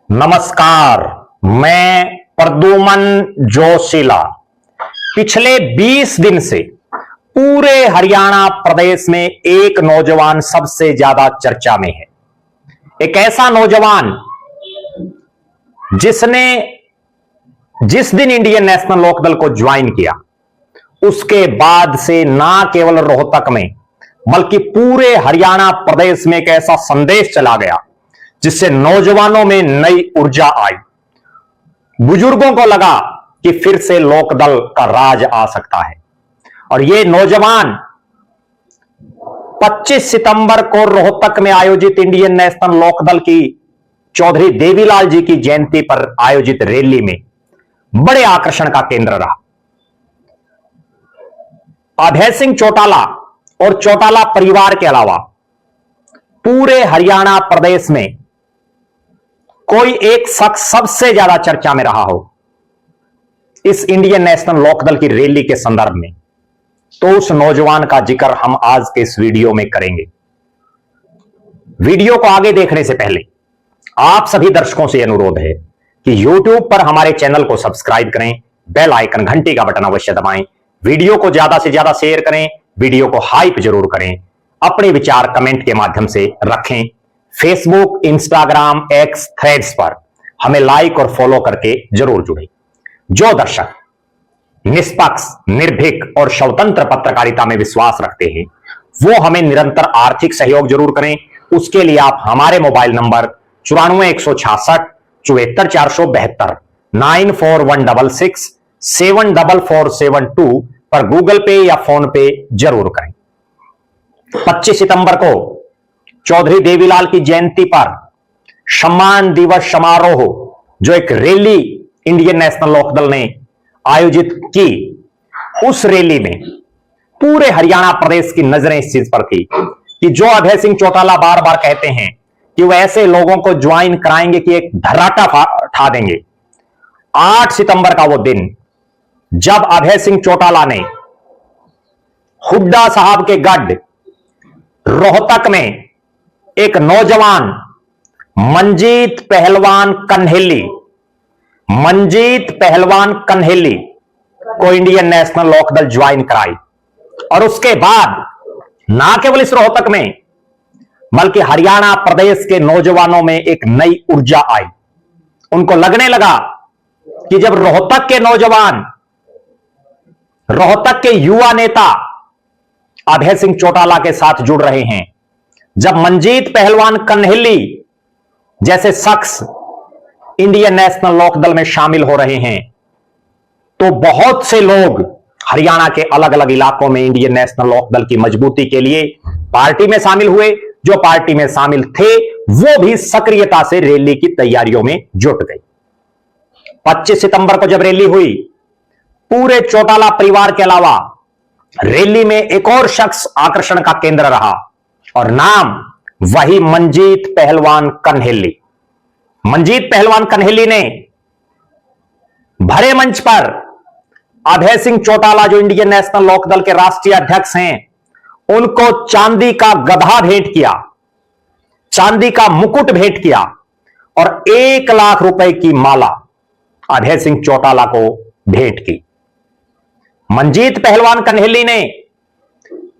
नमस्कार, मैं प्रद्युमन जोशीला। पिछले 20 दिन से पूरे हरियाणा प्रदेश में एक नौजवान सबसे ज्यादा चर्चा में है। एक ऐसा नौजवान जिसने जिस दिन इंडियन नेशनल लोकदल को ज्वाइन किया उसके बाद से ना केवल रोहतक में बल्कि पूरे हरियाणा प्रदेश में एक ऐसा संदेश चला गया जिससे नौजवानों में नई ऊर्जा आई। बुजुर्गों को लगा कि फिर से लोकदल का राज आ सकता है। और यह नौजवान 25 सितंबर को रोहतक में आयोजित इंडियन नेशनल लोकदल की चौधरी देवीलाल जी की जयंती पर आयोजित रैली में बड़े आकर्षण का केंद्र रहा। अभय सिंह चौटाला और चौटाला परिवार के अलावा पूरे हरियाणा प्रदेश में कोई एक शख्स सबसे ज्यादा चर्चा में रहा हो इस इंडियन नेशनल लोकदल की रैली के संदर्भ में, तो उस नौजवान का जिक्र हम आज के इस वीडियो में करेंगे। वीडियो को आगे देखने से पहले आप सभी दर्शकों से अनुरोध है कि YouTube पर हमारे चैनल को सब्सक्राइब करें, बेल आइकन घंटी का बटन अवश्य दबाएं, वीडियो को ज्यादा से ज्यादा शेयर करें, वीडियो को हाइप जरूर करें, अपने विचार कमेंट के माध्यम से रखें। फेसबुक, इंस्टाग्राम, एक्स, थ्रेड्स पर हमें लाइक और फॉलो करके जरूर जुड़ें। जो दर्शक निष्पक्ष, निर्भीक और स्वतंत्र पत्रकारिता में विश्वास रखते हैं वो हमें निरंतर आर्थिक सहयोग जरूर करें। उसके लिए आप हमारे मोबाइल नंबर 94 166 74 472 94 166 74472 पर गूगल पे या फोन पे जरूर करें। 25 सितंबर को चौधरी देवीलाल की जयंती पर सम्मान दिवस समारोह जो एक रैली इंडियन नेशनल लोकदल ने आयोजित की, उस रैली में पूरे हरियाणा प्रदेश की नजरें इस चीज पर थी कि जो अभय सिंह चौटाला बार बार कहते हैं कि वह ऐसे लोगों को ज्वाइन कराएंगे कि एक धर्राटा ठा देंगे। 8 सितंबर का वो दिन जब अभय सिंह चौटाला ने हुड्डा साहब के गढ़ रोहतक में एक नौजवान मंजीत पहलवान कन्हेली को इंडियन नेशनल लोकदल ज्वाइन कराई, और उसके बाद ना केवल इस रोहतक में बल्कि हरियाणा प्रदेश के नौजवानों में एक नई ऊर्जा आई। उनको लगने लगा कि जब रोहतक के नौजवान, रोहतक के युवा नेता अभय सिंह चौटाला के साथ जुड़ रहे हैं, जब मंजीत पहलवान कन्हेली जैसे शख्स इंडियन नेशनल लोकदल में शामिल हो रहे हैं, तो बहुत से लोग हरियाणा के अलग अलग इलाकों में इंडियन नेशनल लोकदल की मजबूती के लिए पार्टी में शामिल हुए। जो पार्टी में शामिल थे वो भी सक्रियता से रैली की तैयारियों में जुट गए। 25 सितंबर को जब रैली हुई, पूरे चौटाला परिवार के अलावा रैली में एक और शख्स आकर्षण का केंद्र रहा और नाम वही मंजीत पहलवान कन्हेली। मंजीत पहलवान कन्हेली ने भरे मंच पर अभय सिंह चौटाला जो इंडियन नेशनल लोकदल के राष्ट्रीय अध्यक्ष हैं, उनको चांदी का गधा भेंट किया, चांदी का मुकुट भेंट किया और 1 लाख रुपए की माला अभय सिंह चौटाला को भेंट की। मंजीत पहलवान कन्हेली ने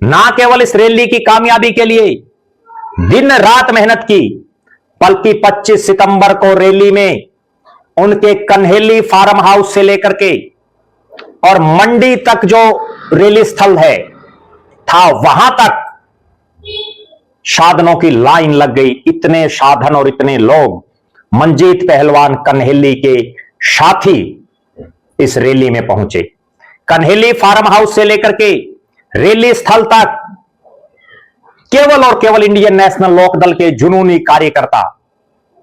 ना केवल इस रैली की कामयाबी के लिए दिन रात मेहनत की, बल्कि 25 सितंबर को रैली में उनके कन्हेली फार्म हाउस से लेकर के और मंडी तक जो रैली स्थल है था, वहां तक साधनों की लाइन लग गई। इतने साधन और इतने लोग मंजीत पहलवान कन्हेली के साथी इस रैली में पहुंचे। कन्हेली फार्म हाउस से लेकर के रैली स्थल तक केवल और केवल इंडियन नेशनल लोकदल के जुनूनी कार्यकर्ता,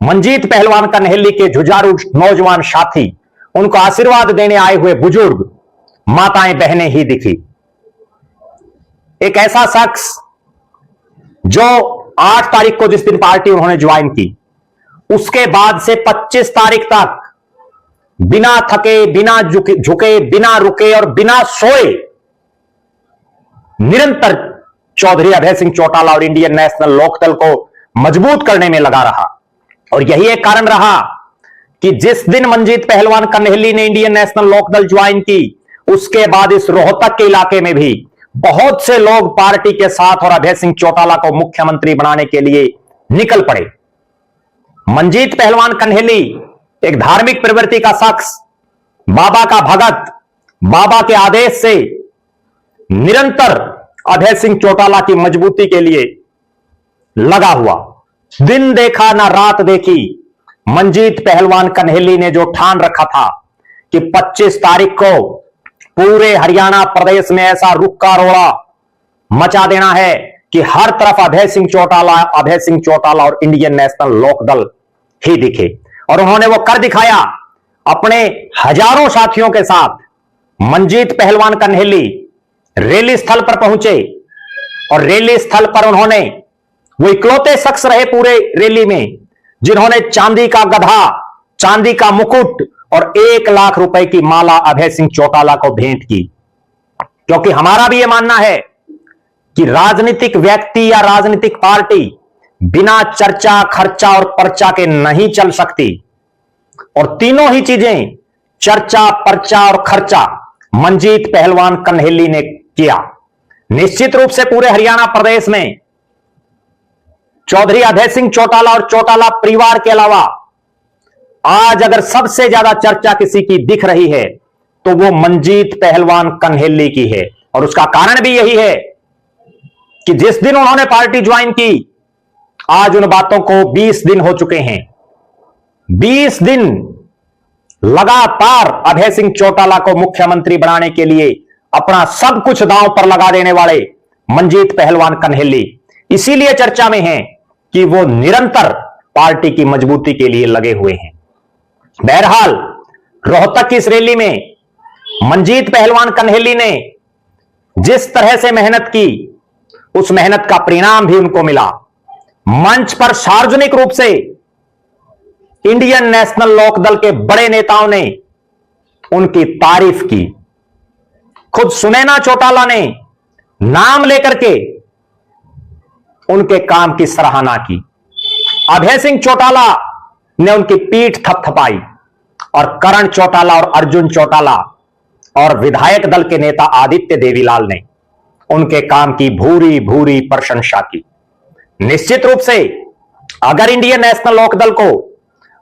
मंजीत पहलवान कन्हेली के जुझारू नौजवान साथी, उनको आशीर्वाद देने आए हुए बुजुर्ग, माताएं बहनें ही दिखी। एक ऐसा शख्स जो 8 तारीख को जिस दिन पार्टी उन्होंने ज्वाइन की, उसके बाद से 25 तारीख तक बिना थके, बिना झुके, बिना रुके और बिना सोए निरंतर चौधरी अभय सिंह चौटाला और इंडियन नेशनल लोकदल को मजबूत करने में लगा रहा। और यही एक कारण रहा कि जिस दिन मंजीत पहलवान कन्हेली ने इंडियन नेशनल लोकदल ज्वाइन की, उसके बाद इस रोहतक के इलाके में भी बहुत से लोग पार्टी के साथ और अभय सिंह चौटाला को मुख्यमंत्री बनाने के लिए निकल पड़े। मंजीत पहलवान कन्हेली एक धार्मिक प्रवृत्ति का शख्स, बाबा का भगत, बाबा के आदेश से निरंतर अभय सिंह चौटाला की मजबूती के लिए लगा हुआ। दिन देखा ना रात देखी, मंजीत पहलवान कन्हेली ने जो ठान रखा था कि 25 तारीख को पूरे हरियाणा प्रदेश में ऐसा रुक्का रोड़ा मचा देना है कि हर तरफ अभय सिंह चौटाला और इंडियन नेशनल लोकदल ही दिखे। और उन्होंने वो कर दिखाया। अपने हजारों साथियों के साथ मंजीत पहलवान कन्हेली रैली स्थल पर पहुंचे और रैली स्थल पर उन्होंने, वो इकलौते शख्स रहे पूरे रैली में जिन्होंने चांदी का गधा, चांदी का मुकुट और 1 लाख रुपए की माला अभय सिंह चौटाला को भेंट की। क्योंकि हमारा भी यह मानना है कि राजनीतिक व्यक्ति या राजनीतिक पार्टी बिना चर्चा, खर्चा और पर्चा के नहीं चल सकती। और तीनों ही चीजें, चर्चा, पर्चा और खर्चा, मंजीत पहलवान कन्हेली ने किया। निश्चित रूप से पूरे हरियाणा प्रदेश में चौधरी अभय सिंह चौटाला और चौटाला परिवार के अलावा आज अगर सबसे ज्यादा चर्चा किसी की दिख रही है तो वो मंजीत पहलवान कन्हेली की है। और उसका कारण भी यही है कि जिस दिन उन्होंने पार्टी ज्वाइन की, आज उन बातों को 20 दिन हो चुके हैं। 20 दिन लगातार अभय सिंह चौटाला को मुख्यमंत्री बनाने के लिए अपना सब कुछ दांव पर लगा देने वाले मंजीत पहलवान कन्हेली इसीलिए चर्चा में हैं कि वो निरंतर पार्टी की मजबूती के लिए लगे हुए हैं। बहरहाल रोहतक की इस रैली में मंजीत पहलवान कन्हेली ने जिस तरह से मेहनत की, उस मेहनत का परिणाम भी उनको मिला। मंच पर सार्वजनिक रूप से इंडियन नेशनल लोकदल के बड़े नेताओं ने उनकी तारीफ की। खुद सुनैना चौटाला ने नाम लेकर के उनके काम की सराहना की। अभय सिंह चौटाला ने उनकी पीठ थपथपाई और करण चौटाला और अर्जुन चौटाला और विधायक दल के नेता आदित्य देवीलाल ने उनके काम की भूरी भूरी प्रशंसा की। निश्चित रूप से अगर इंडियन नेशनल लोकदल को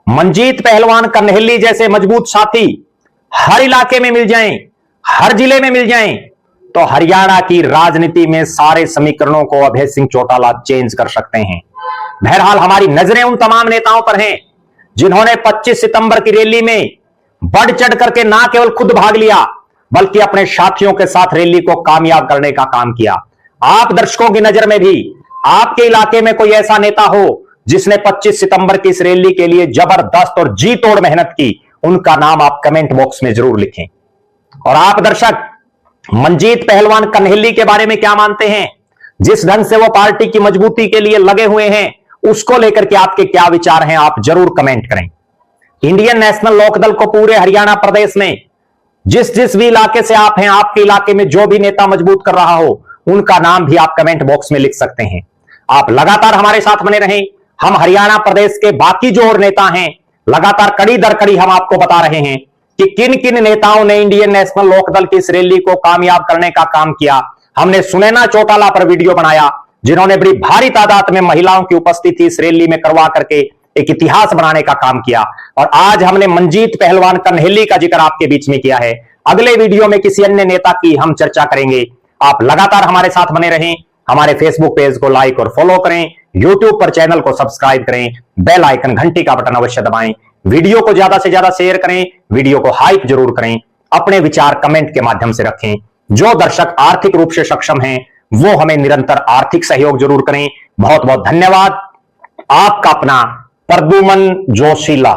मंजीत पहलवान कन्हेली जैसे मजबूत साथी हर इलाके में मिल जाएं, हर जिले में मिल जाएं, तो हरियाणा की राजनीति में सारे समीकरणों को अभय सिंह चौटाला चेंज कर सकते हैं। बहरहाल हमारी नजरें उन तमाम नेताओं पर हैं जिन्होंने 25 सितंबर की रैली में बढ़ चढ़ करके ना केवल खुद भाग लिया बल्कि अपने साथियों के साथ रैली को कामयाब करने का काम किया। आप दर्शकों की नजर में भी आपके इलाके में कोई ऐसा नेता हो जिसने 25 सितंबर की इस रैली के लिए जबरदस्त और जी तोड़ मेहनत की, उनका नाम आप कमेंट बॉक्स में जरूर लिखें। और आप दर्शक मंजीत पहलवान कन्हेली के बारे में क्या मानते हैं? जिस ढंग से वो पार्टी की मजबूती के लिए लगे हुए हैं, उसको लेकर के आपके क्या विचार हैं, आप जरूर कमेंट करें। इंडियन नेशनल लोकदल को पूरे हरियाणा प्रदेश में जिस जिस भी इलाके से आप हैं, आपके इलाके में जो भी नेता मजबूत कर रहा हो, उनका नाम भी आप कमेंट बॉक्स में लिख सकते हैं। आप लगातार हमारे साथ बने रहें। हम हरियाणा प्रदेश के बाकी जो और नेता हैं, लगातार कड़ी दर कड़ी हम आपको बता रहे हैं कि किन किन नेताओं ने इंडियन नेशनल लोकदल की इस रैली को कामयाब करने का काम किया। हमने सुनैना चौटाला पर वीडियो बनाया जिन्होंने बड़ी भारी तादाद में महिलाओं की उपस्थिति इस रैली में करवा करके एक इतिहास बनाने का काम किया। और आज हमने मंजीत पहलवान कन्हेली का जिक्र आपके बीच में किया है। अगले वीडियो में किसी अन्य नेता की हम चर्चा करेंगे। आप लगातार हमारे साथ बने रहें। हमारे फेसबुक पेज को लाइक और फॉलो करें, यूट्यूब पर चैनल को सब्सक्राइब करें, बेल आइकन घंटी का बटन अवश्य दबाएं, वीडियो को ज्यादा से ज्यादा शेयर करें, वीडियो को हाइप जरूर करें, अपने विचार कमेंट के माध्यम से रखें। जो दर्शक आर्थिक रूप से सक्षम हैं वो हमें निरंतर आर्थिक सहयोग जरूर करें। बहुत बहुत धन्यवाद। आपका अपना प्रद्युमन जोशीला।